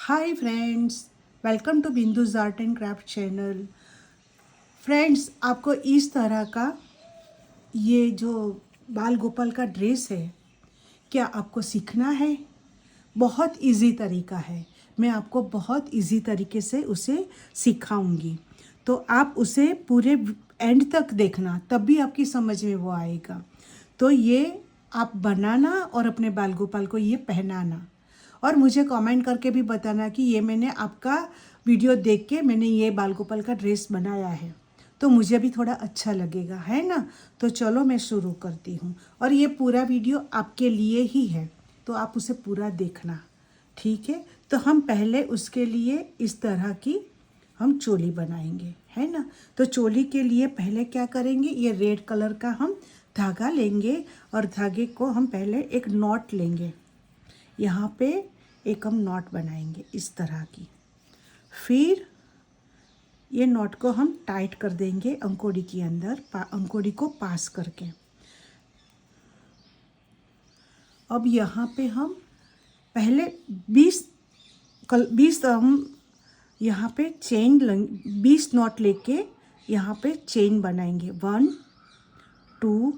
Hi friends, welcome to Bindu's art and craft channel. Friends, आपको इस तरह का ये जो बाल गोपाल का ड्रेस है, क्या आपको सीखना है? बहुत इजी तरीका है। मैं आपको बहुत इजी तरीके से उसे सिखाऊंगी, तो आप उसे पूरे एंड तक देखना, तब भी आपकी समझ में वो आएगा। तो ये आप बनाना और अपने बाल गोपाल को ये पहनाना, और मुझे कमेंट करके भी बताना कि ये मैंने आपका वीडियो देख के मैंने ये बाल गोपाल का ड्रेस बनाया है, तो मुझे भी थोड़ा अच्छा लगेगा, है ना। तो चलो मैं शुरू करती हूँ, और ये पूरा वीडियो आपके लिए ही है, तो आप उसे पूरा देखना, ठीक है। तो हम पहले उसके लिए इस तरह की हम चोली बनाएंगे, है ना। तो चोली के लिए पहले क्या करेंगे, ये रेड कलर का हम धागा लेंगे, और धागे को हम पहले एक नॉट लेंगे। यहाँ पे एक हम नॉट बनाएंगे इस तरह की। फिर ये नॉट को हम टाइट कर देंगे अंकोड़ी के अंदर, अंकोड़ी को पास करके। अब यहाँ पे हम पहले 20 हम यहाँ पे चेन 20 नॉट लेके यहाँ पे चेन बनाएंगे। 1 2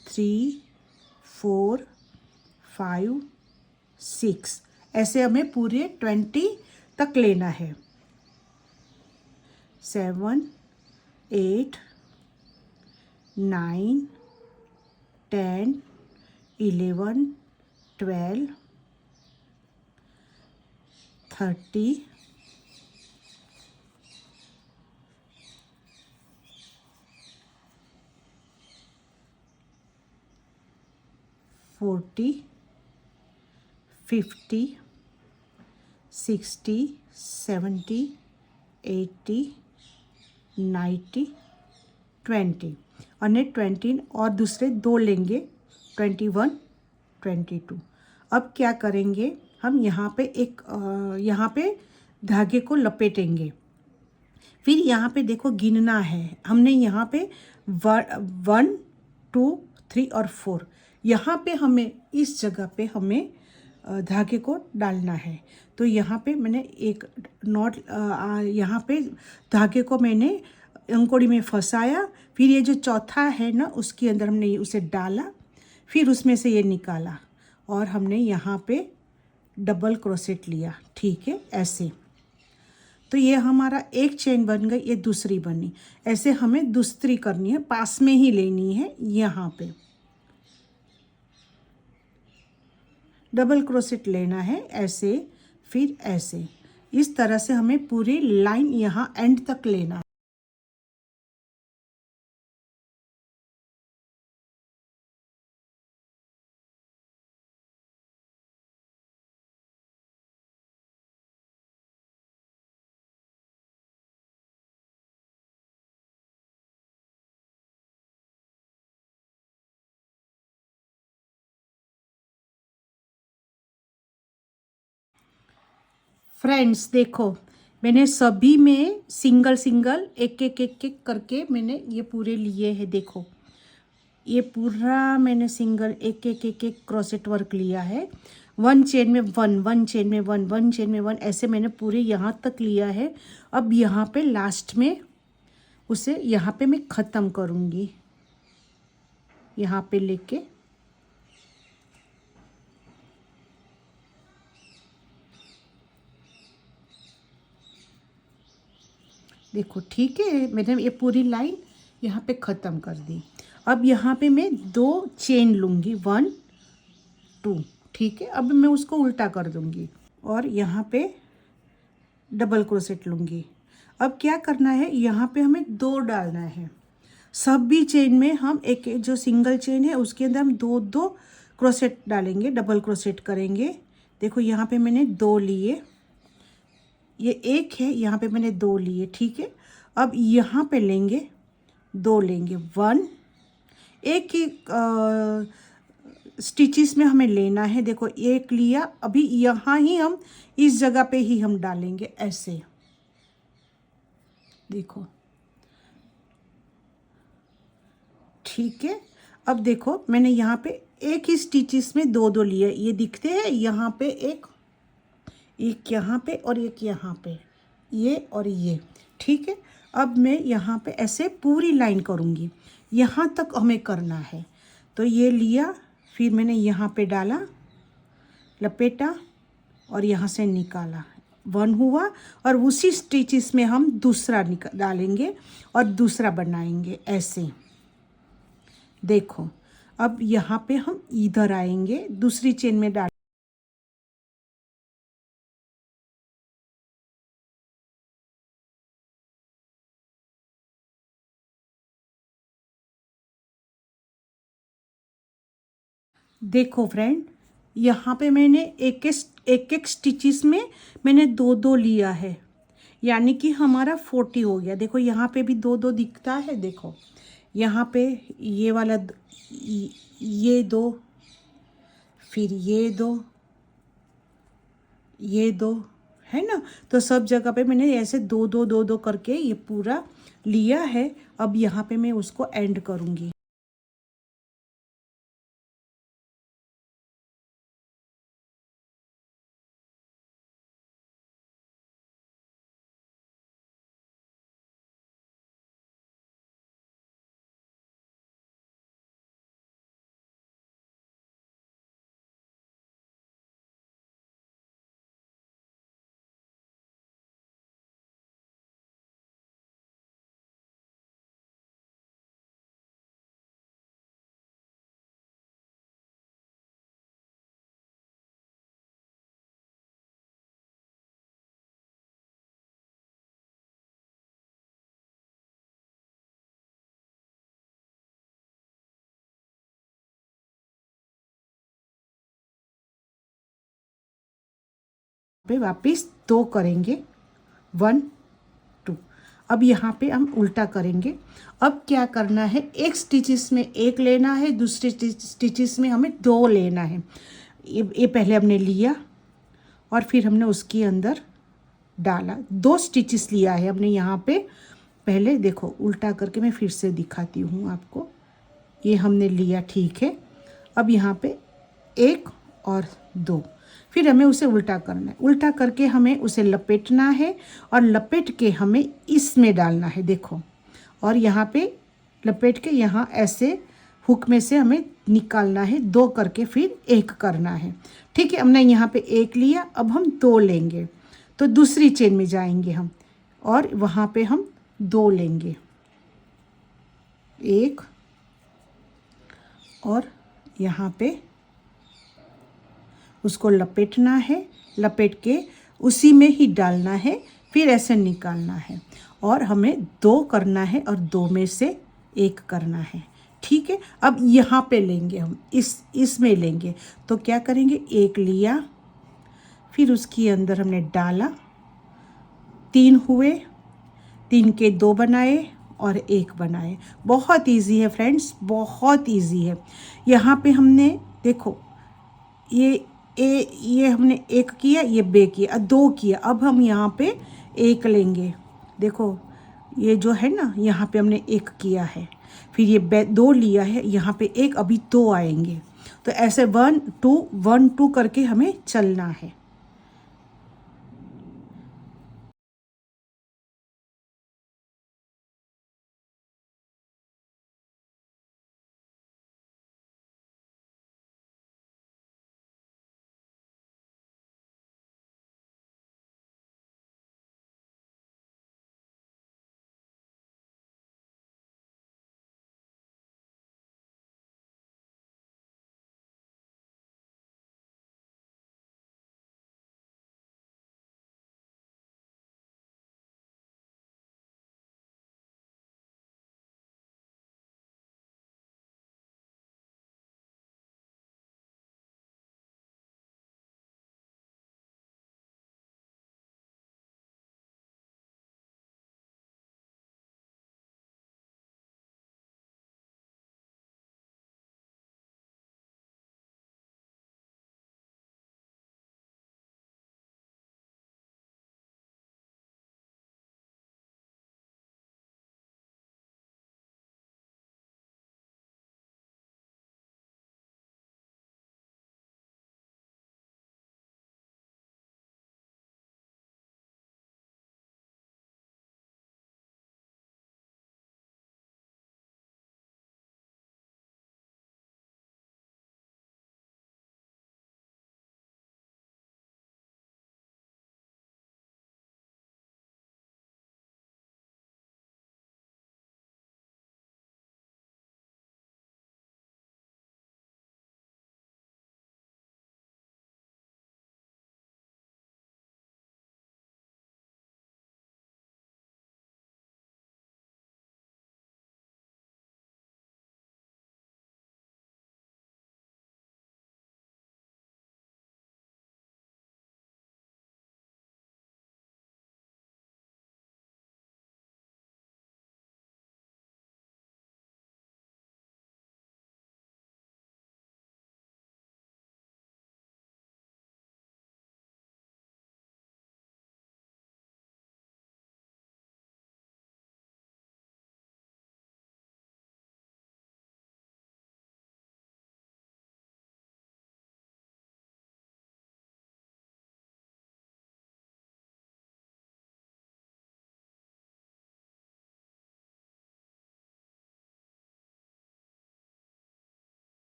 3 4 5 6, ऐसे हमें पूरे 20 तक लेना है। 7 8 9 10 11 12 30 40 50 60 70 80 90 20, और 20 और दूसरे दो लेंगे, 21 22। अब क्या करेंगे, हम यहाँ पे यहाँ पे धागे को लपेटेंगे। फिर यहाँ पे देखो गिनना है हमने, यहाँ पे 1 2 3 और 4, यहाँ पे हमें इस जगह पे हमें धागे को डालना है। तो यहाँ पे मैंने एक नॉट यहाँ पे धागे को मैंने अंकोड़ी में फंसाया, फिर ये जो चौथा है ना उसके अंदर हमने उसे डाला, फिर उसमें से ये निकाला, और हमने यहाँ पे डबल क्रोसेट लिया, ठीक है, ऐसे। तो ये हमारा एक चेन बन गई, ये दूसरी बनी। ऐसे हमें दूसरी करनी है, पास में ही लेनी है, यहाँ पे डबल क्रोसेट लेना है, ऐसे, फिर ऐसे। इस तरह से हमें पूरी लाइन यहाँ एंड तक लेना है। फ्रेंड्स देखो, मैंने सभी में सिंगल सिंगल एक करके मैंने ये पूरे लिए हैं। देखो ये पूरा मैंने सिंगल एक क्रोसेट वर्क लिया है। 1 चेन में 1, 1 चेन में 1, 1 चेन में 1, ऐसे मैंने पूरे यहाँ तक लिया है। अब यहाँ पे लास्ट में उसे यहाँ पे मैं ख़त्म करूँगी, यहाँ पे लेके। देखो ठीक है, मैंने ये पूरी लाइन यहाँ पे ख़त्म कर दी। अब यहाँ पे मैं 2 चेन लूँगी, 1 2, ठीक है। अब मैं उसको उल्टा कर दूँगी, और यहाँ पे डबल क्रोसेट लूँगी। अब क्या करना है, यहाँ पे हमें 2 डालना है। सब भी चेन में हम एक जो सिंगल चेन है उसके अंदर हम 2 2 क्रोसेट डालेंगे, डबल क्रोसेट करेंगे। देखो यहाँ पे मैंने 2 लिए, ये एक है, यहाँ पे मैंने 2 लिए, ठीक है। अब यहाँ पे लेंगे 2 लेंगे, 1, एक ही स्टिचेस में हमें लेना है। देखो एक लिया, अभी यहाँ ही हम इस जगह पे ही हम डालेंगे, ऐसे। देखो ठीक है। अब देखो मैंने यहाँ पे एक ही स्टिचेस में 2 2 लिए, ये दिखते हैं, यहाँ पे एक, एक यहाँ पे और एक यहाँ पे, ये और ये। ठीक है, अब मैं यहाँ पे ऐसे पूरी लाइन करूँगी, यहाँ तक हमें करना है। तो ये लिया, फिर मैंने यहाँ पे डाला, लपेटा और यहाँ से निकाला, 1 हुआ। और उसी स्टिचेस में हम दूसरा डालेंगे और दूसरा बनाएंगे ऐसे। देखो, अब यहाँ पे हम इधर आएंगे, दूसरी चेन में डाल। देखो फ्रेंड, यहाँ पे मैंने एक एक स्टिचेस में मैंने 2 2 लिया है, यानी कि हमारा 40 हो गया। देखो यहाँ पे भी 2 2 दिखता है। देखो यहाँ पे ये वाला ये 2, फिर ये 2 है ना। तो सब जगह पे मैंने ऐसे 2 2 2 2 करके ये पूरा लिया है। अब यहाँ पे मैं उसको एंड करूँगी। पे वापस 2 करेंगे, 1 2। अब यहाँ पे हम उल्टा करेंगे। अब क्या करना है, एक स्टिचेस में एक लेना है, दूसरे स्टिचेस में हमें 2 लेना है। ये पहले हमने लिया और फिर हमने उसके अंदर डाला, 2 स्टिचेस लिया है हमने यहाँ पे। पहले देखो उल्टा करके मैं फिर से दिखाती हूँ आपको। ये हमने लिया, ठीक है। अब यहाँ पे 1 और 2, फिर हमें उसे उल्टा करना है। उल्टा करके हमें उसे लपेटना है और लपेट के हमें इसमें डालना है। देखो, और यहाँ पे लपेट के यहाँ ऐसे हुक में से हमें निकालना है, 2 करके फिर 1 करना है। ठीक है, हमने यहाँ पे 1 लिया, अब हम 2 लेंगे। तो दूसरी चेन में जाएंगे हम और वहाँ पे हम 2 लेंगे, 1 और यहाँ पे उसको लपेटना है, लपेट के उसी में ही डालना है, फिर ऐसे निकालना है। और हमें 2 करना है और 2 में से 1 करना है। ठीक है, अब यहाँ पे लेंगे हम, इसमें लेंगे। तो क्या करेंगे, 1 लिया, फिर उसके अंदर हमने डाला, 3 हुए, 3 के 2 बनाए और 1 बनाए। बहुत इजी है फ्रेंड्स, बहुत इजी है। यहाँ पे हमने देखो, ये हमने 1 किया, ये बे किया, 2 किया। अब हम यहाँ पे 1 लेंगे। देखो ये जो है ना, यहाँ पे हमने 1 किया है, फिर ये 2 लिया है, यहाँ पे 1, अभी 2 आएंगे। तो ऐसे 1 2 1 2 करके हमें चलना है।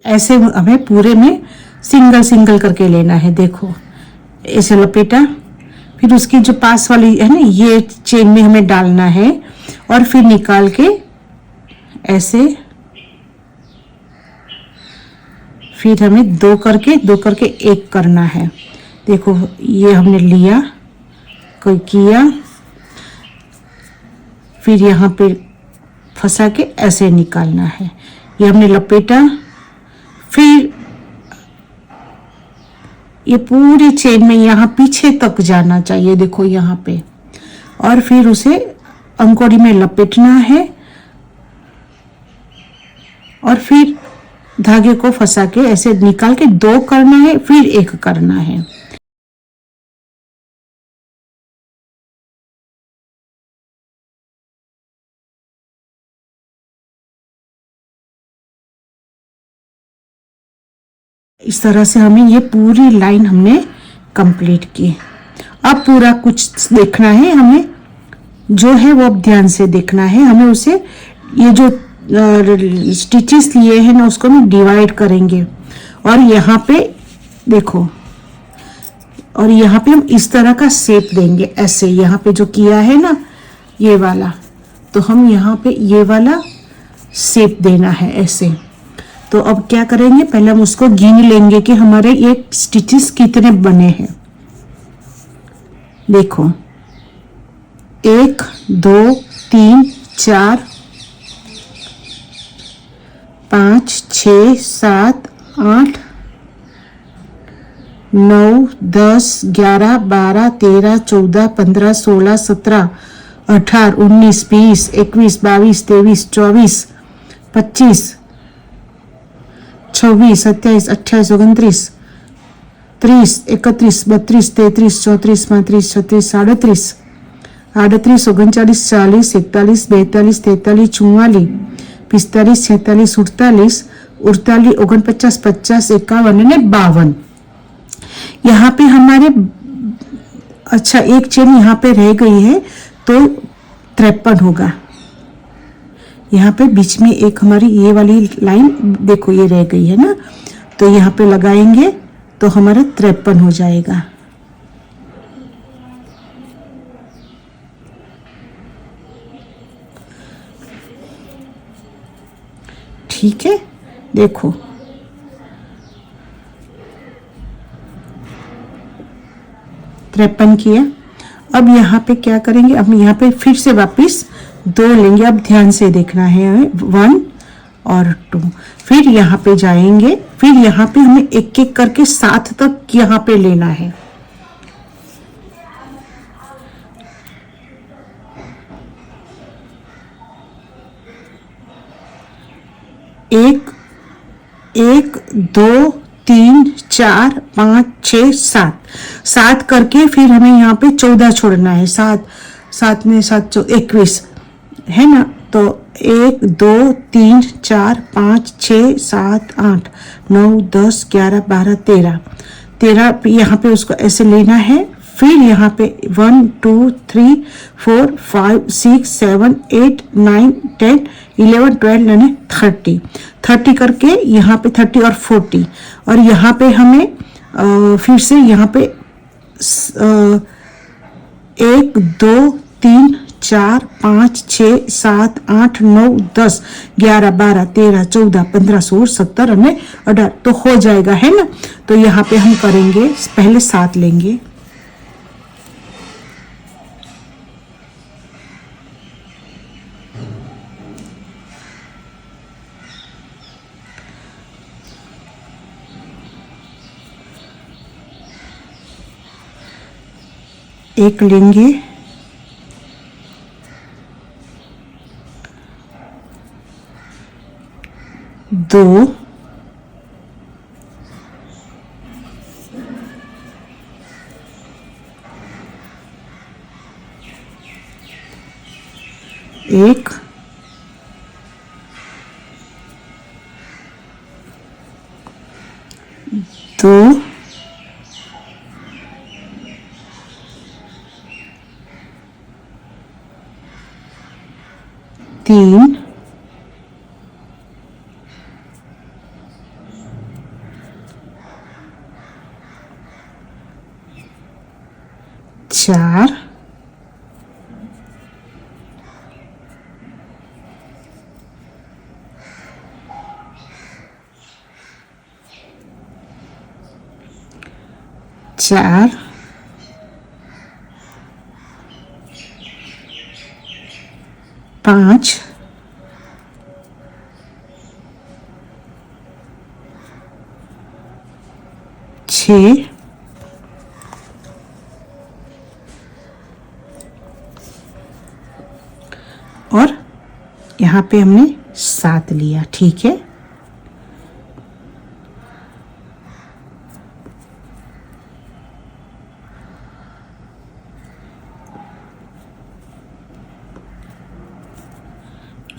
ऐसे हमें पूरे में सिंगल सिंगल करके लेना है। देखो ऐसे लपेटा, फिर उसकी जो पास वाली है ना ये चेन में हमें डालना है और फिर निकाल के ऐसे, फिर हमें दो करके एक करना है। देखो ये हमने लिया, कोई किया, फिर यहाँ पे फंसा के ऐसे निकालना है। ये हमने लपेटा, फिर ये पूरी चेन में यहाँ पीछे तक जाना चाहिए। देखो यहाँ पे, और फिर उसे अंकोड़ी में लपेटना है और फिर धागे को फंसा के ऐसे निकाल के दो करना है, फिर एक करना है। इस तरह से हमें ये पूरी लाइन हमने कंप्लीट की। अब पूरा कुछ देखना है हमें, जो है वो अब ध्यान से देखना है हमें। उसे ये जो स्टिचेस लिए हैं ना उसको हम डिवाइड करेंगे और यहाँ पे देखो, और यहाँ पे हम इस तरह का शेप देंगे ऐसे। यहाँ पे जो किया है ना ये वाला, तो हम यहाँ पे ये वाला शेप देना है ऐसे। तो अब क्या करेंगे, पहले हम उसको गिन लेंगे कि हमारे ये स्टिचेस कितने बने हैं। देखो 1 2 3 4 5 6 7 8 9 10 11 12 13 14 15 16 17 18 19 20 21 22 23 24 25 26 27 28 29 30 31 32 33 34 35 36 37 38 39 40 41 42 43 44 45 46 48 48 49 50 51 ने 52। यहाँ पे हमारे अच्छा एक चेन यहाँ पे रह गई है तो 53 होगा। यहाँ पे बीच में एक हमारी ये वाली लाइन देखो ये रह गई है ना, तो यहाँ पे लगाएंगे तो हमारा 53 हो जाएगा। ठीक है, देखो 53 किया। अब यहाँ पे क्या करेंगे, अब यहाँ पे फिर से वापस 2 लेंगे। अब ध्यान से देखना है हमें 1 और 2, फिर यहाँ पे जाएंगे, फिर यहाँ पे हमें एक एक करके 7 तक यहाँ पे लेना है। एक 1 2 3 4 5 6 7 करके फिर हमें यहाँ पे 14 छोड़ना है। 7 में 7 21 है ना, तो 1 2 3 4 5 6 7 8 9 10 11 12 13 यहाँ पे उसको ऐसे लेना है। फिर यहाँ पे 1 2 3 4 5 6 7 8 9 10 11 12 यानी 30 करके यहाँ पे 30 और 40, और यहाँ पे हमें फिर से यहाँ पे 1 2 3 4 5 6 7 8 9 10 11 12 13 14 15 16 17 और 18 तो हो जाएगा है ना। तो यहाँ पे हम करेंगे, पहले 7 लेंगे, एक लेंगे, 2 1 2 3 4, 4, 5, 6, और यहाँ पे हमने 7 लिया। ठीक है,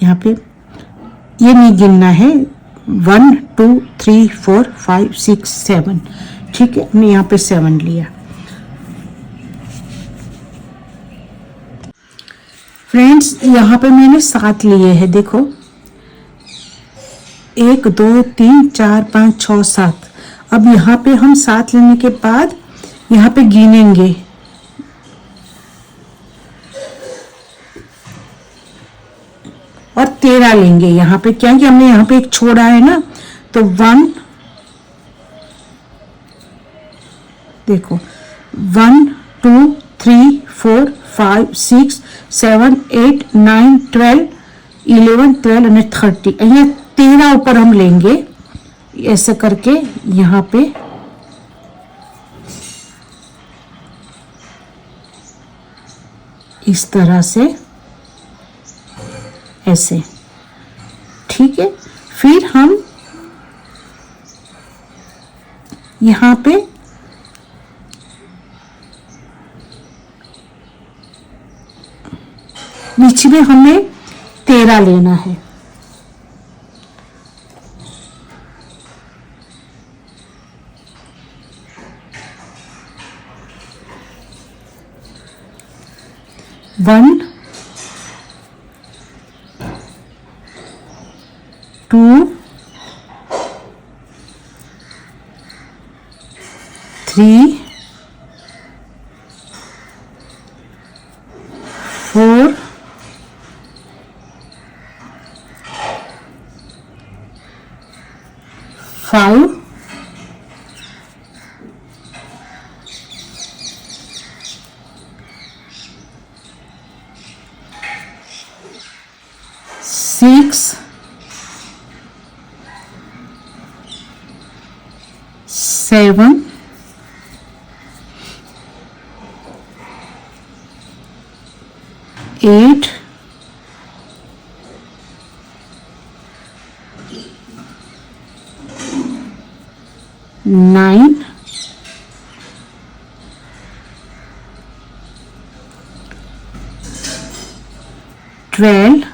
यहाँ पे ये नहीं गिनना है, 1 2 3 4 5 6 7। ठीक है, हमने यहाँ पे 7 लिया। फ्रेंड्स, यहाँ पे मैंने 7 लिए हैं। देखो, 1 2 3 4 5 6 7। अब यहाँ पे हम 7 लेने के बाद यहाँ पे गिनेंगे। और 13 लेंगे यहाँ पे, क्या कि हमने यहाँ पे एक छोड़ा है ना, तो 1, देखो 1 2 3 4 5 6 7 8 9 12 11 12 और 30। यहाँ 13 ऊपर हम लेंगे ऐसे करके, यहाँ पे इस तरह से, ऐसे। ठीक है, फिर हम यहाँ पे नीचे में हमें 13 लेना है। वन 2 3 4 5 6 7 8 9 12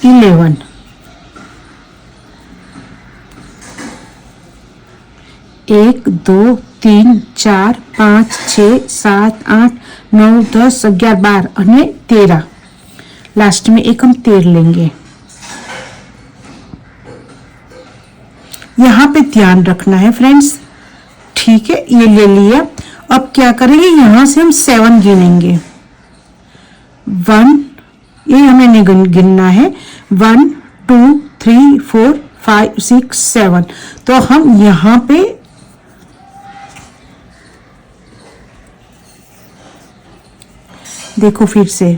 11। 1 2 3 4 5 6 7 8 9 10 11 12 અને 13। लास्ट में एक हम 13 लेंगे। यहाँ पे ध्यान रखना है फ्रेंड्स। ठीक है, ये ले लिया। अब क्या करेंगे, यहाँ से हम 7 गिनेंगे। 1, ये हमें नहीं गिनना है। 1 2 3 4 5 6 7। तो हम यहाँ पे देखो फिर से,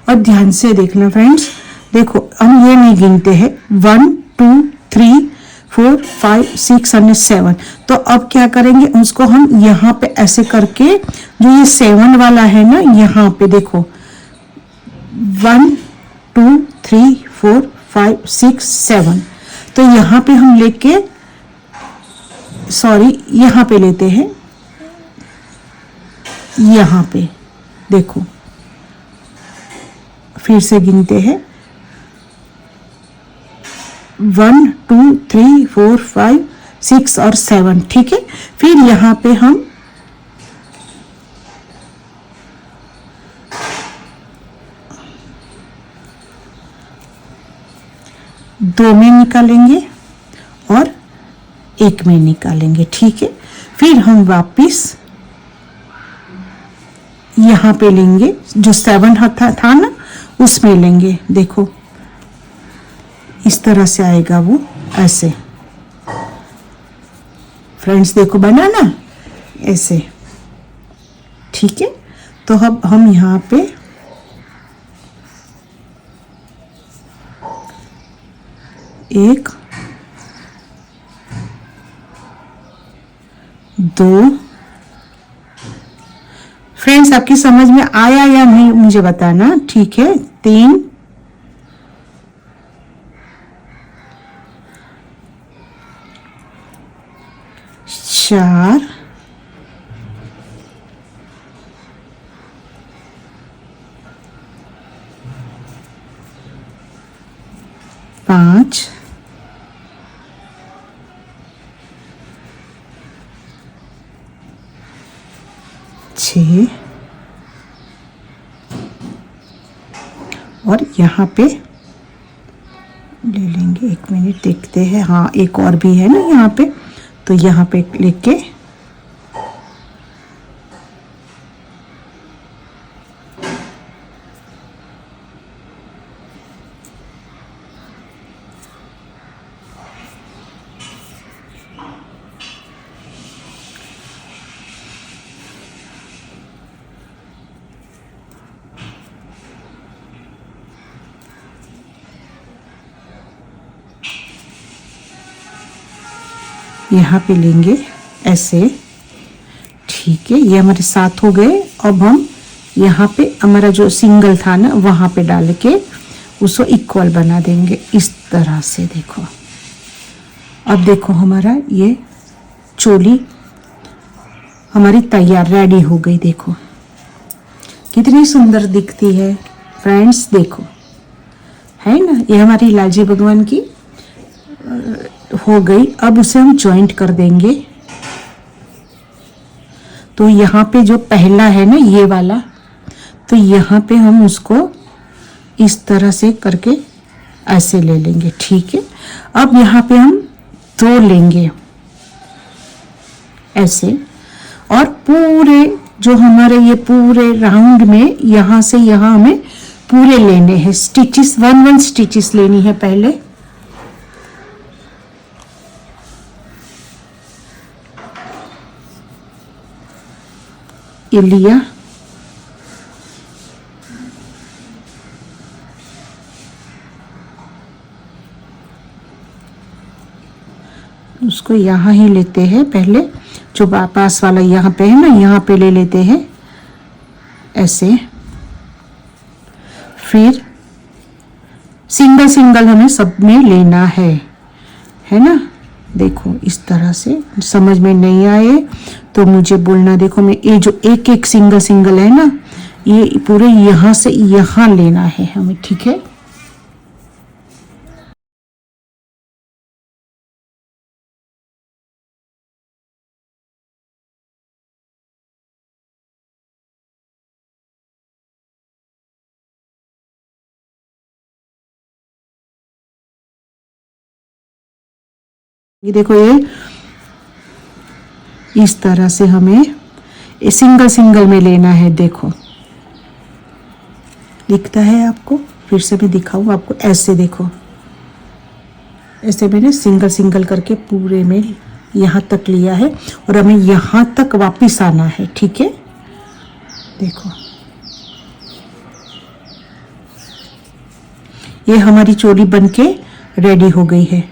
और ध्यान से देखना फ्रेंड्स। देखो, हम ये नहीं गिनते हैं। 1 2 3 4 5 6 और 7। तो अब क्या करेंगे, उसको हम यहाँ पे ऐसे करके, जो ये 7 वाला है ना, यहाँ पे देखो 1 2 3 4 5 6 7। तो यहाँ पे हम लेके, सॉरी, यहाँ पे लेते हैं। यहाँ पे देखो, फिर से गिनते हैं। 1 2 3 4 5 6 और 7। ठीक है, फिर यहाँ पे हम दो में निकालेंगे और एक में निकालेंगे, ठीक है। फिर हम वापस यहाँ पे लेंगे, जो 7 था ना उसमें लेंगे। देखो इस तरह से आएगा वो, ऐसे फ्रेंड्स देखो बना ना ऐसे, ठीक है। तो अब हम यहाँ पे एक, दो, फ्रेंड्स आपकी समझ में आया या नहीं मुझे बताना, ठीक है। 3, 4, 5, 6 और यहाँ पे ले लेंगे। एक मिनट देखते हैं, हाँ एक और भी है ना यहाँ पे, तो यहाँ पे लेके यहाँ पे लेंगे ऐसे, ठीक है। ये हमारे 7 हो गए। अब हम यहाँ पे हमारा जो सिंगल था ना वहाँ पे डाल के उसको इक्वल बना देंगे इस तरह से। देखो अब देखो हमारा ये चोली हमारी तैयार रेडी हो गई। देखो कितनी सुंदर दिखती है फ्रेंड्स, देखो है ना। ये हमारी लालजी भगवान की हो गई। अब उसे हम जॉइंट कर देंगे। तो यहाँ पे जो पहला है ना ये वाला, तो यहाँ पे हम उसको इस तरह से करके ऐसे ले लेंगे, ठीक है। अब यहाँ पे हम 2 लेंगे ऐसे, और पूरे जो हमारे ये पूरे राउंड में यहाँ से यहाँ हमें पूरे लेने हैं स्टिचेस, 1 स्टिचेस लेनी है पहले। ये लिया, उसको यहाँ ही लेते हैं पहले, जो पास वाला यहाँ पे है ना यहाँ पे ले लेते हैं ऐसे। फिर सिंगल सिंगल हमें सब में लेना है ना। देखो इस तरह से, समझ में नहीं आए तो मुझे बोलना। देखो मैं ये जो एक एक सिंगल सिंगल है ना, ये पूरे यहाँ से यहाँ लेना है हमें, ठीक है। ये देखो ये इस तरह से हमें सिंगल सिंगल में लेना है। देखो दिखता है आपको, फिर से मैं दिखाऊं आपको, ऐसे देखो ऐसे मैंने सिंगल सिंगल करके पूरे में यहाँ तक लिया है और हमें यहाँ तक वापस आना है, ठीक है। देखो ये हमारी चोली बनके रेडी हो गई है।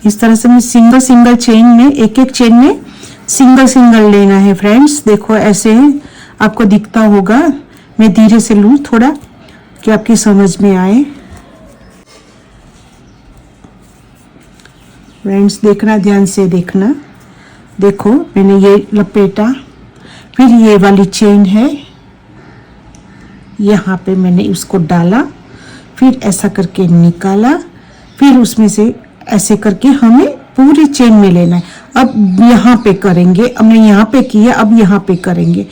इस तरह से मैं सिंगल सिंगल चेन में, एक एक चेन में सिंगल सिंगल लेना है फ्रेंड्स। देखो ऐसे आपको दिखता होगा, मैं धीरे से लूँ थोड़ा कि आपकी समझ में आए। फ्रेंड्स देखना, ध्यान से देखना। देखो मैंने ये लपेटा, फिर ये वाली चेन है, यहाँ पे मैंने उसको डाला, फिर ऐसा करके निकाला, फिर उसमें से ऐसे करके हमें पूरी चेन में लेना है। अब यहाँ पे करेंगे, हमने यहाँ पे किया, अब यहाँ पे करेंगे।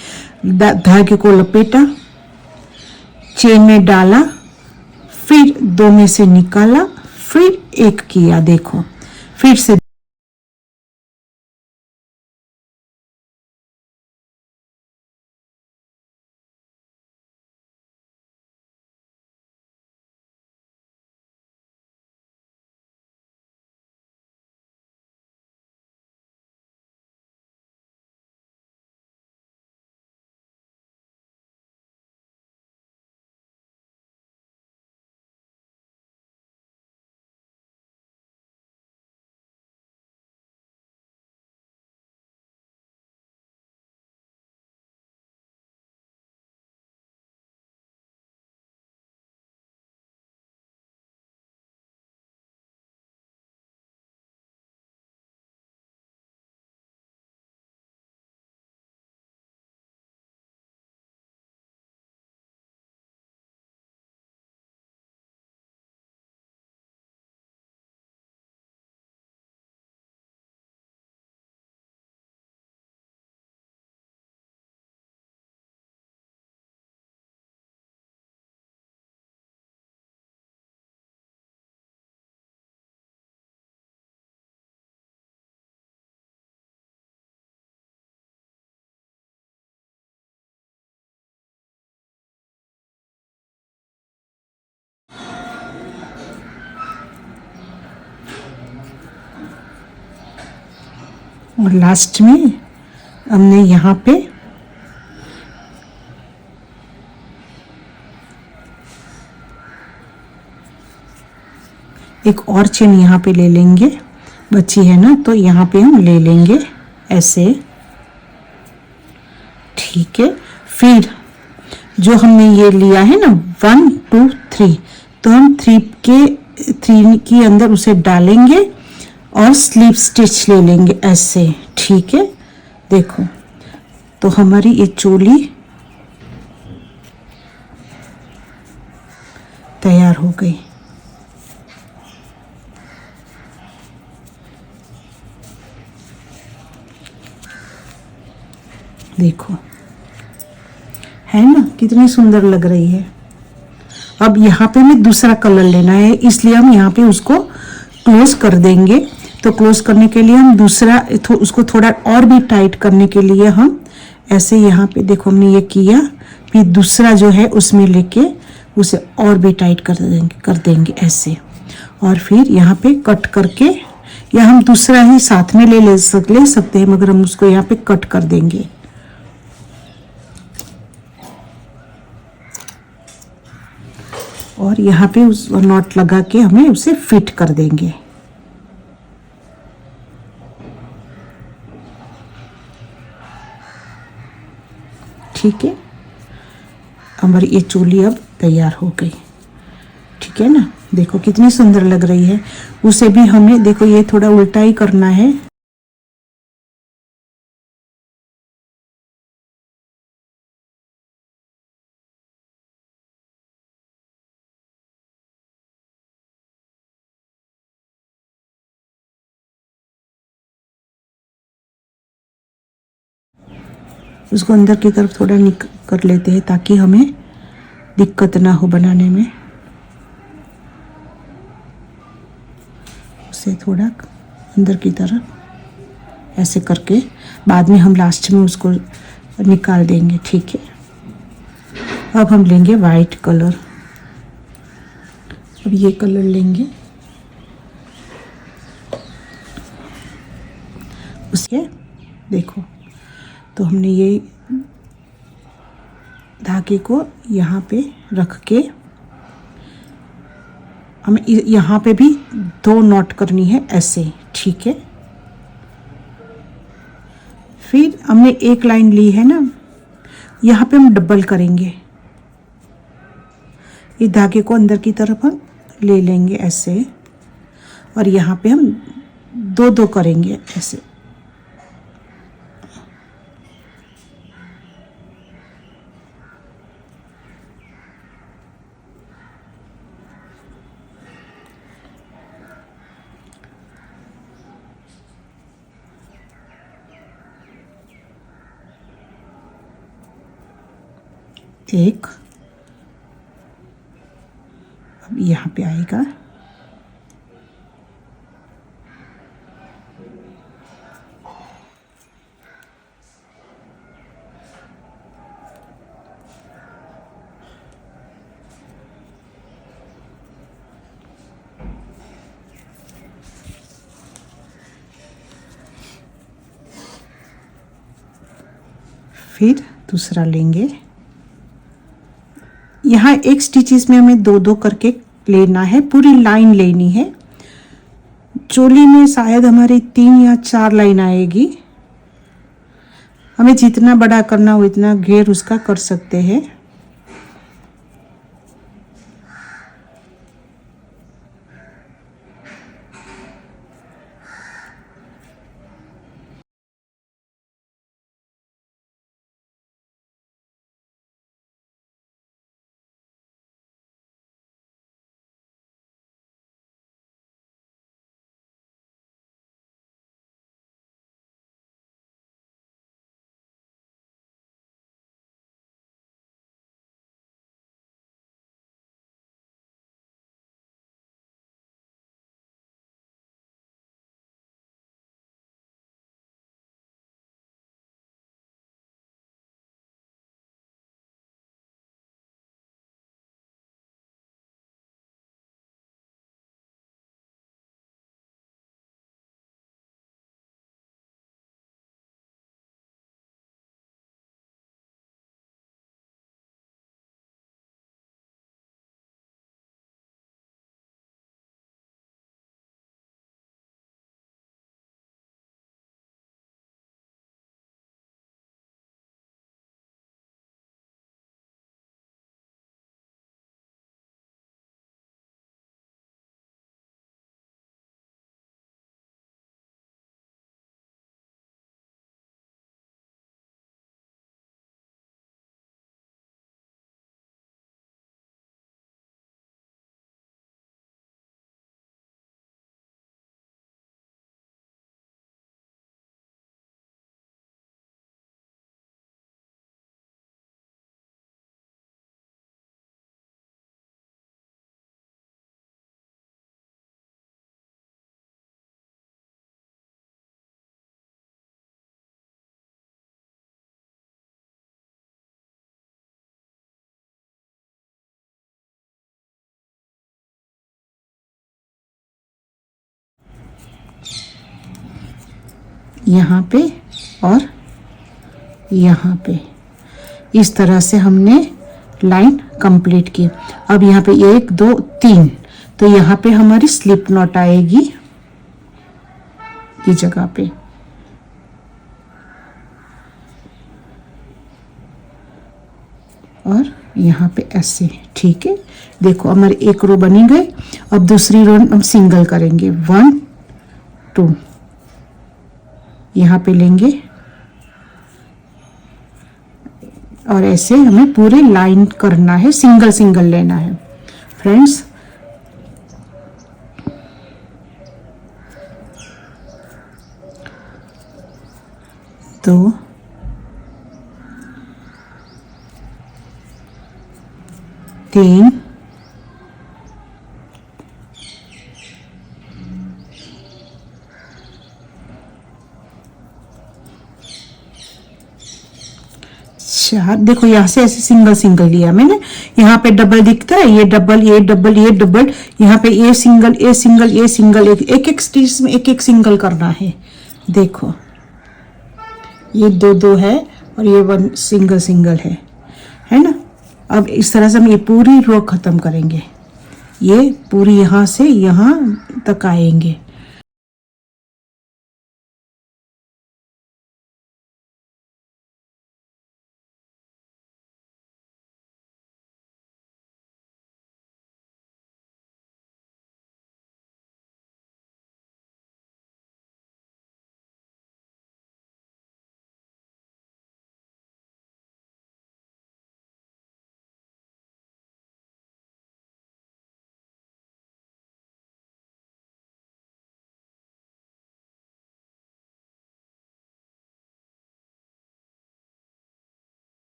धागे को लपेटा, चेन में डाला, फिर दो में से निकाला, फिर एक किया, देखो फिर से और लास्ट में हमने यहाँ पे एक और चेन यहाँ पे ले लेंगे, बची है ना, तो यहाँ पे हम ले लेंगे ऐसे, ठीक है। फिर जो हमने ये लिया है ना 1 2 3, तो हम 3 के अंदर उसे डालेंगे और स्लीप स्टिच ले लेंगे ऐसे, ठीक है। देखो तो हमारी ये चोली तैयार हो गई। देखो है ना कितनी सुंदर लग रही है। अब यहाँ पे हमें दूसरा कलर लेना है, इसलिए हम यहाँ पे उसको क्लोज कर देंगे। तो क्लोज करने के लिए हम दूसरा उसको थोड़ा और भी टाइट करने के लिए हम ऐसे यहाँ पे देखो हमने ये किया, फिर दूसरा जो है उसमें लेके उसे और भी टाइट कर देंगे ऐसे। और फिर यहाँ पे कट करके, या हम दूसरा ही साथ में ले सकते हैं, मगर हम उसको यहाँ पे कट कर देंगे। और यहाँ पे उस नॉट लगा के हमें उसे फिट कर देंगे। ठीक है, हमारी ये चोली अब तैयार हो गई, ठीक है ना। देखो कितनी सुंदर लग रही है। उसे भी हमें देखो ये थोड़ा उल्टा ही करना है। उसको अंदर की तरफ थोड़ा कर लेते हैं ताकि हमें दिक्कत ना हो बनाने में। उसे थोड़ा अंदर की तरफ ऐसे करके बाद में हम लास्ट में उसको निकाल देंगे, ठीक है। अब हम लेंगे वाइट कलर। अब ये कलर लेंगे, उसके देखो तो हमने ये धागे को यहाँ पे रख के हमें यहाँ पे भी 2 नॉट करनी है ऐसे, ठीक है। फिर हमने एक लाइन ली है ना, यहाँ पे हम डबल करेंगे। ये धागे को अंदर की तरफ हम ले लेंगे ऐसे, और यहाँ पे हम 2 करेंगे ऐसे। एक, अब यहाँ पे आएगा, फिर दूसरा लेंगे। यहाँ एक स्टिचेस में हमें दो दो करके लेना है, पूरी लाइन लेनी है। चोली में शायद हमारी 3 या 4 लाइन आएगी। हमें जितना बड़ा करना हो इतना घेर उसका कर सकते हैं। यहाँ पे और यहाँ पे इस तरह से हमने लाइन कंप्लीट की। अब यहाँ पे 1 2 3, तो यहाँ पे हमारी स्लिप नॉट आएगी इस जगह पे। और यहाँ पे ऐसे, ठीक है। देखो हमारे एक रो बनी गई। अब दूसरी रो हम सिंगल करेंगे, 1 2, यहाँ पे लेंगे और ऐसे हमें पूरे लाइन करना है, सिंगल सिंगल लेना है फ्रेंड्स। तो 3 4, देखो यहाँ से ऐसे सिंगल सिंगल लिया मैंने। यहाँ पे डबल दिखता है, ये डबल ये डबल ये डबल, यहाँ पे a single a single a single, एक एक स्टिच में एक एक सिंगल करना है। देखो ये दो दो है और ये 1 सिंगल सिंगल है ना। अब इस तरह से हम ये पूरी रो खत्म करेंगे, ये पूरी यहाँ से यहाँ तक आएंगे।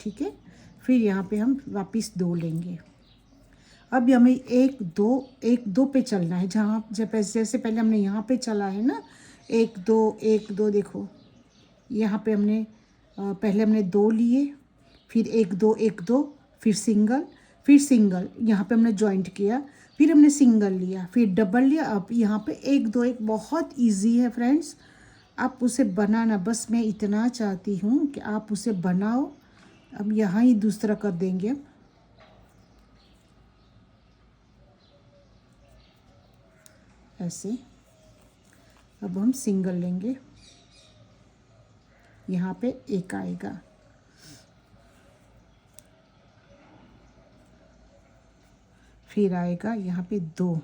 ठीक है। फिर यहाँ पे हम वापस 2 लेंगे। अब हमें एक दो पे चलना है, जहाँ जैसे पहले हमने यहाँ पे चला है ना, 1 2 देखो यहाँ पे हमने पहले हमने 2 लिए, फिर 1 2 फिर सिंगल यहाँ पे हमने जॉइंट किया, फिर हमने सिंगल लिया, फिर डबल लिया। अब यहाँ पे 1 2 1 बहुत इजी है फ्रेंड्स, आप उसे बनाना, बस मैं इतना चाहती हूँ कि आप उसे बनाओ। अब यहाँ ही दूसरा कर देंगे अब ऐसे। अब हम सिंगल लेंगे, यहाँ पे 1 आएगा, फिर आएगा यहाँ पे 2,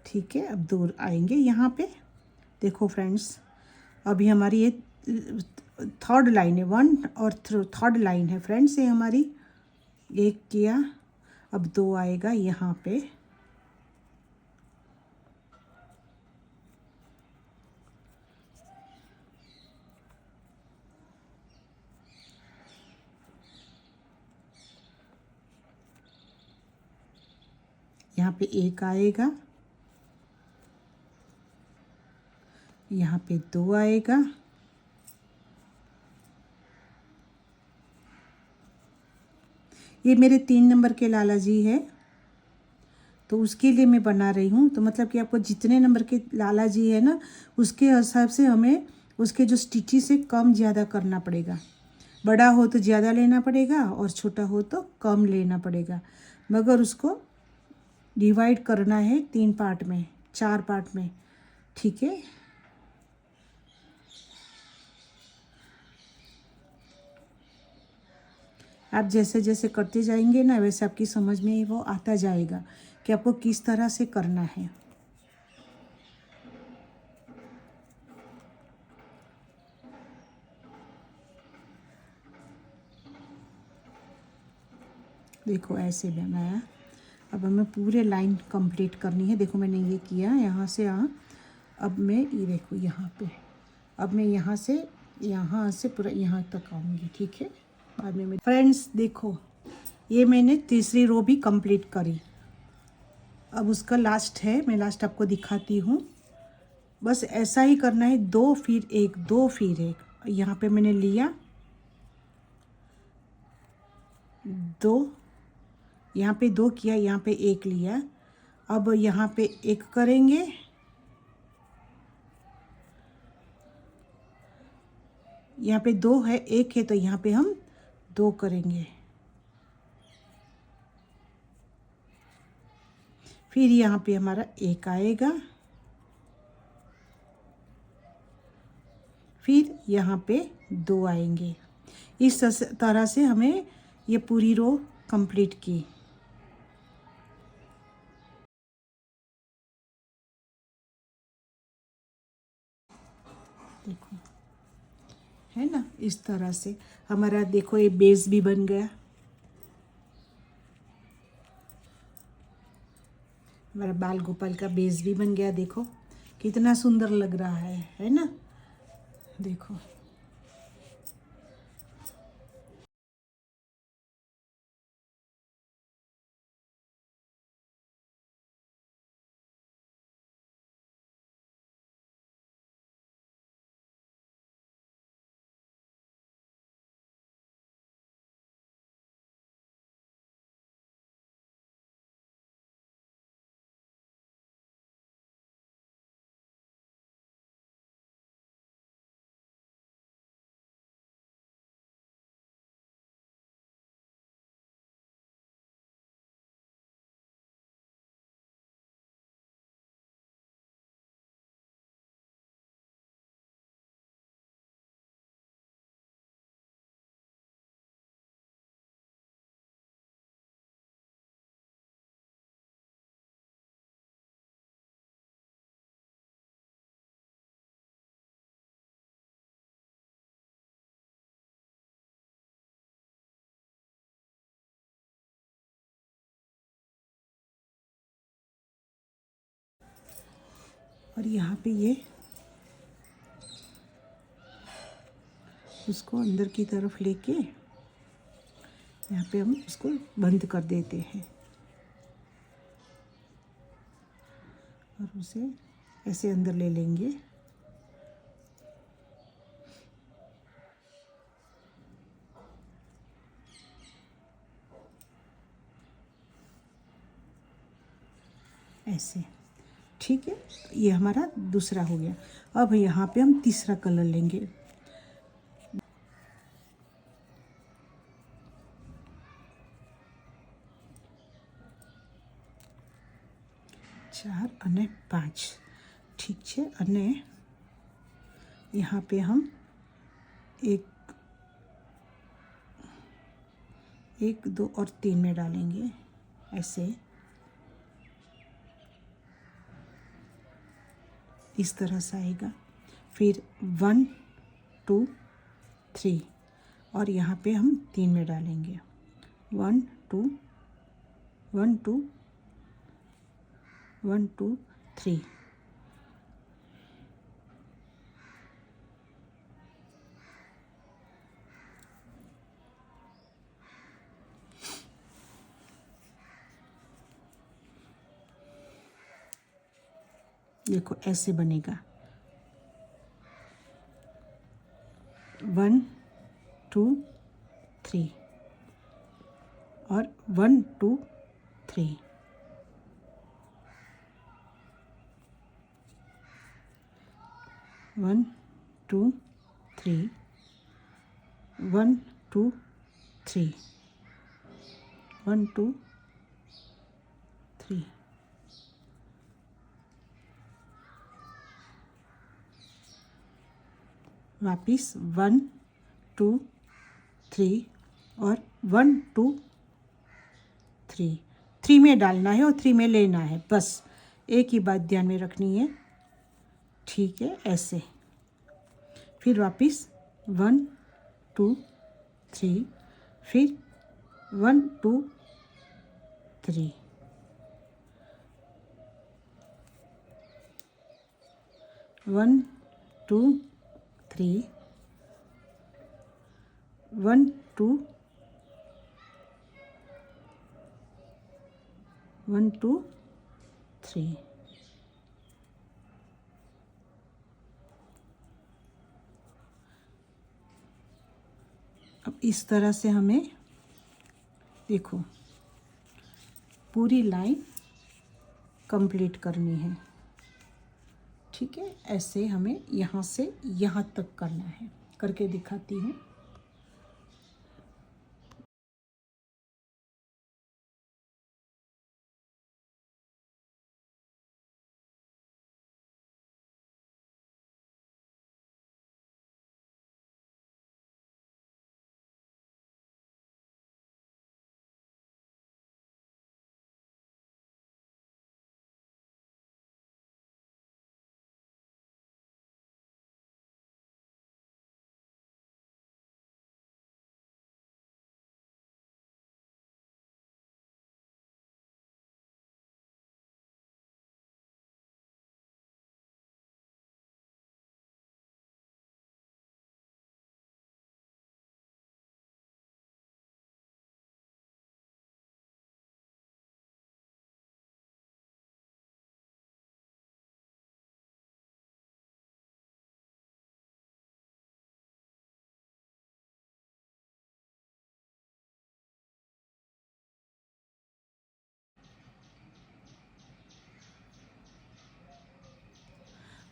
ठीक है। अब 2 आएंगे यहाँ पे। देखो फ्रेंड्स, अभी हमारी ये थर्ड लाइन है, 1 और थर्ड लाइन है फ्रेंड्स, ये हमारी 1 किया। अब 2 आएगा यहाँ पे, यहाँ पे 1 आएगा, यहाँ पे 2 आएगा, ये मेरे 3 नंबर के लाला जी है, तो उसके लिए मैं बना रही हूँ। तो मतलब कि आपको जितने नंबर के लाला जी है ना, उसके हिसाब से हमें उसके जो स्टिचेस है कम ज़्यादा करना पड़ेगा। बड़ा हो तो ज़्यादा लेना पड़ेगा और छोटा हो तो कम लेना पड़ेगा, मगर उसको डिवाइड करना है 3 पार्ट में, 4 पार्ट में, ठीक है। आप जैसे जैसे करते जाएंगे ना, वैसे आपकी समझ में वो आता जाएगा कि आपको किस तरह से करना है। देखो ऐसे बनाया। अब हमें पूरे लाइन कंप्लीट करनी है। देखो मैंने ये किया यहाँ से यहाँ, अब मैं ये देखो यहाँ पे, अब मैं यहाँ से पूरा यहाँ तक आऊँगी, ठीक है। बाद में फ्रेंड्स देखो, ये मैंने तीसरी रो भी कंप्लीट करी। अब उसका लास्ट है, मैं लास्ट आपको दिखाती हूँ। बस ऐसा ही करना है, 2 फिर 1 2 फिर 1। यहाँ पे मैंने लिया 2, यहाँ पे 2 किया, यहाँ पे 1 लिया। अब यहाँ पे 1 करेंगे, यहाँ पे 2 है, 1 है, तो यहाँ पे हम 2 करेंगे। फिर यहाँ पे हमारा 1 आएगा, फिर यहाँ पे 2 आएंगे। इस तरह से हमें ये पूरी रो कंप्लीट की। देखो है ना, इस तरह से हमारा देखो ये बेस भी बन गया, हमारा बाल गोपाल का बेस भी बन गया। देखो कितना सुंदर लग रहा है ना। देखो और यहाँ पे ये उसको अंदर की तरफ लेके यहाँ पे हम उसको बंद कर देते हैं और उसे ऐसे अंदर ले लेंगे। ऐसे, ठीक है। ये हमारा दूसरा हो गया। अब यहाँ पे हम तीसरा कलर लेंगे। चार અને 5, ठीक है। અને यहाँ पे हम एक 1, 2 और 3 में डालेंगे ऐसे, इस तरह से आएगा। फिर 1, 2, 3 और यहाँ पे हम 3 में डालेंगे 1, 2, 1, 2, 1, 2, 3। देखो ऐसे बनेगा 1, 2, 3 और 1, 2, 3। 1, 2, 3, 1, 2, 3, 1, 2, 3। वापिस 1, 2, 3 और 1, 2, 3। 3 में डालना है और 3 में लेना है, बस एक ही बात ध्यान में रखनी है, ठीक है। ऐसे फिर वापिस 1, 2, 3, फिर 1, 2, 3, 1, 2, 3, 1, 2, 1, 2, 3। अब इस तरह से हमें देखो पूरी लाइन कंप्लीट करनी है, ठीक है। ऐसे हमें यहाँ से यहाँ तक करना है, करके दिखाती हूँ।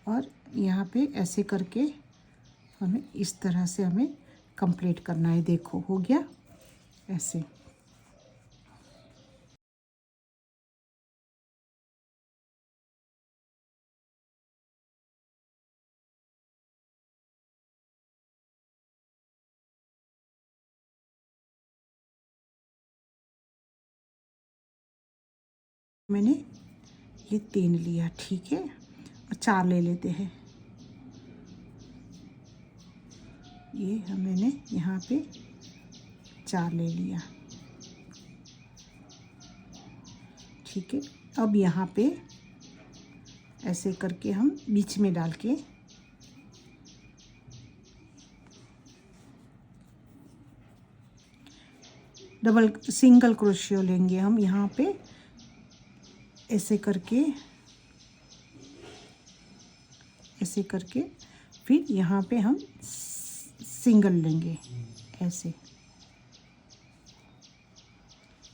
और यहाँ पे ऐसे करके हमें इस तरह से हमें कंप्लीट करना है। देखो हो गया ऐसे। मैंने ये 3 लिया, ठीक है। और 4 ले लेते हैं। ये मैंने यहाँ पे 4 ले लिया, ठीक है। अब यहाँ पे ऐसे करके हम बीच में डाल के डबल सिंगल क्रोशियो लेंगे हम यहाँ पे, ऐसे करके फिर यहाँ पे हम सिंगल लेंगे ऐसे,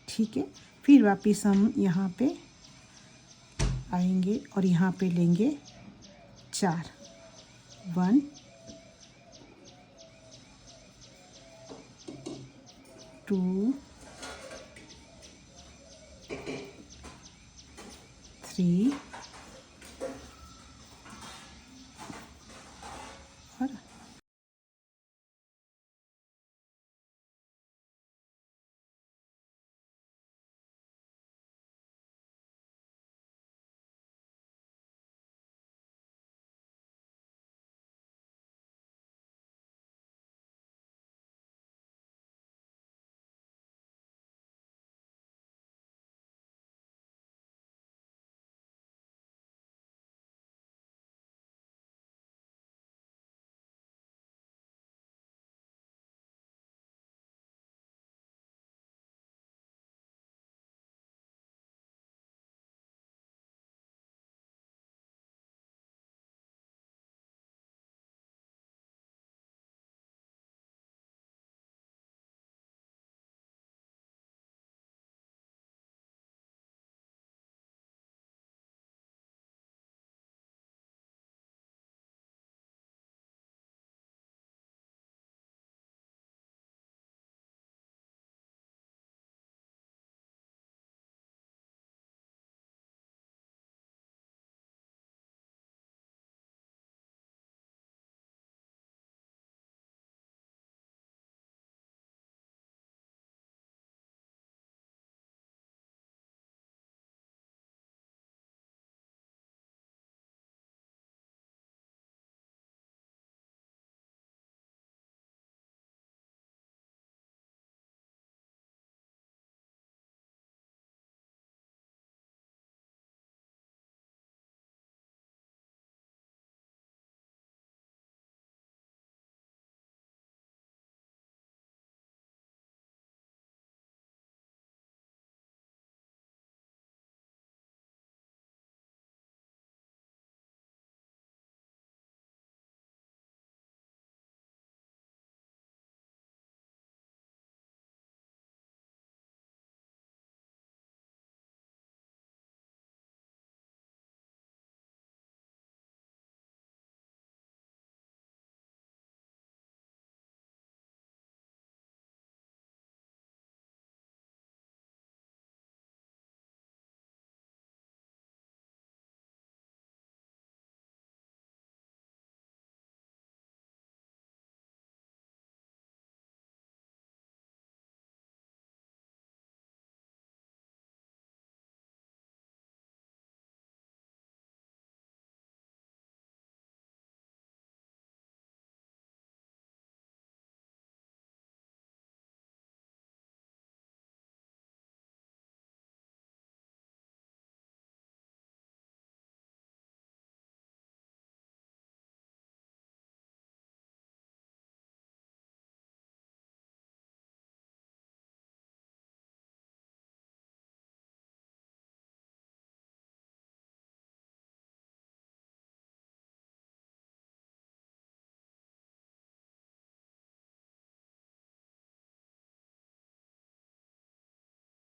ठीक है। फिर वापस हम यहाँ पे आएंगे और यहाँ पे लेंगे 4, 1 2 3 और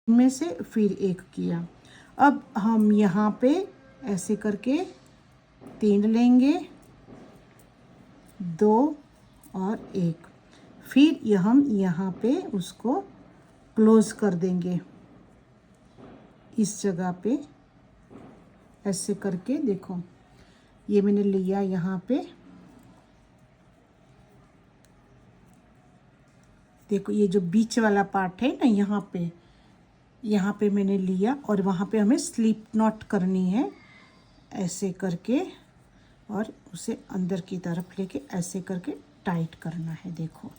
में से फिर एक किया। अब हम यहाँ पे ऐसे करके 3 लेंगे, 2 और 1, फिर हम यहाँ पे उसको क्लोज कर देंगे इस जगह पे ऐसे करके। देखो ये मैंने लिया यहाँ पे, देखो ये जो बीच वाला पार्ट है ना, यहाँ पे मैंने लिया और वहाँ पे हमें स्लिप नॉट करनी है ऐसे करके, और उसे अंदर की तरफ लेके ऐसे करके टाइट करना है। देखो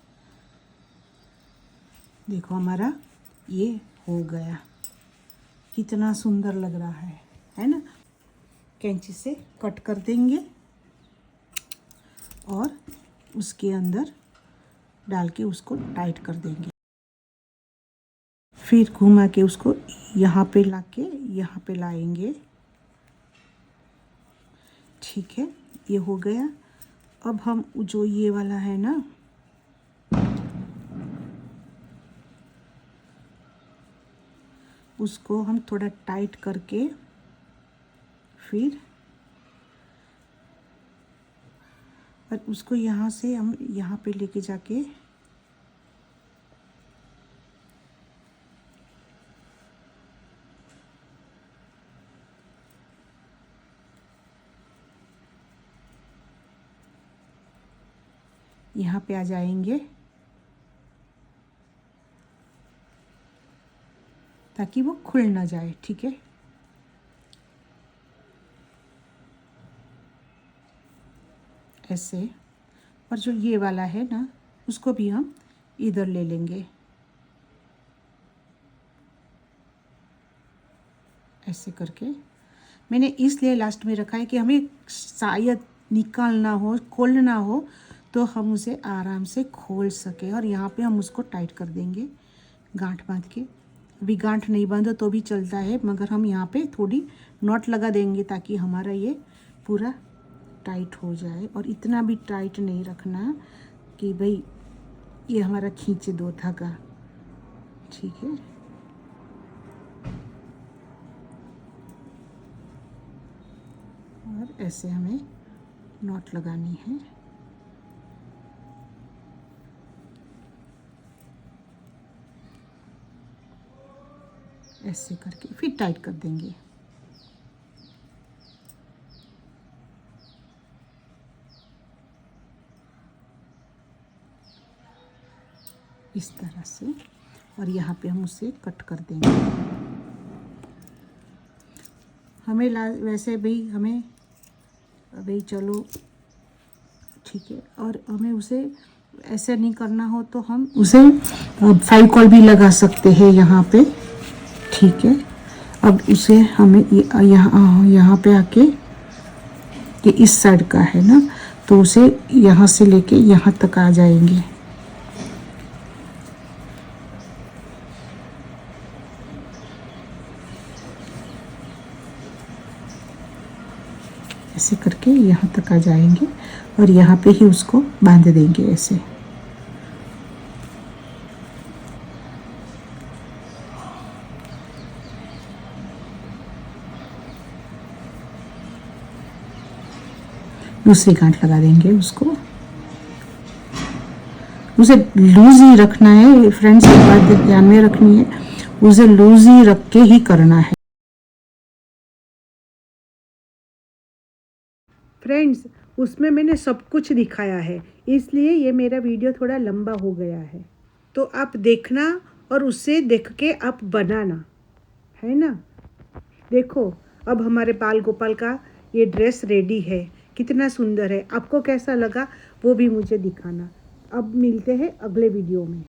देखो हमारा ये हो गया, कितना सुंदर लग रहा है ना। कैंची से कट कर देंगे और उसके अंदर डाल के उसको टाइट कर देंगे। फिर घुमा के उसको यहाँ पे लाके यहाँ पे लाएंगे। ठीक है, ये हो गया। अब हम जो ये वाला है ना, उसको हम थोड़ा टाइट करके फिर और उसको यहाँ से हम यहाँ पे लेके जाके यहाँ पे आ जाएंगे ताकि वो खुल ना जाए। ठीक है, ऐसे। और जो ये वाला है ना, उसको भी हम इधर ले लेंगे, ऐसे करके। मैंने इसलिए लास्ट में रखा है कि हमें शायद निकालना हो, खोलना हो तो हम उसे आराम से खोल सके। और यहाँ पे हम उसको टाइट कर देंगे गांठ बांध के। अभी गांठ नहीं बांधो तो भी चलता है, मगर हम यहाँ पे थोड़ी नॉट लगा देंगे ताकि हमारा ये पूरा टाइट हो जाए। और इतना भी टाइट नहीं रखना कि भाई ये हमारा खींचे दो धागा। ठीक है, और ऐसे हमें नॉट लगानी है। ऐसे करके फिर टाइट कर देंगे। इस तरह से, और यहाँ पे हम उसे कट कर देंगे। हमें वैसे भी हमें भाई चलो ठीक है, और हमें उसे ऐसे नहीं करना हो तो हम उसे फेविकॉल भी लगा सकते हैं यहाँ पे। ठीक है, अब उसे हमें यहाँ पे आके, ये इस साइड का है ना, तो उसे यहाँ से लेके यहाँ तक आ जाएंगे। ऐसे करके यहाँ तक आ जाएंगे और यहाँ पे ही उसको बांध देंगे ऐसे। दूसरी गांठ लगा देंगे उसको। उसे लूज ही रखना है फ्रेंड्स, एक बात ध्यान में रखनी है, उसे लूज ही रख के ही करना है। फ्रेंड्स, उसमें मैंने सब कुछ दिखाया है, इसलिए ये मेरा वीडियो थोड़ा लंबा हो गया है। तो आप देखना और उससे देख के आप बनाना, है ना। देखो, अब हमारे बाल गोपाल का ये ड्रेस रेडी है। कितना सुंदर है, आपको कैसा लगा वो भी मुझे दिखाना। अब मिलते हैं अगले वीडियो में।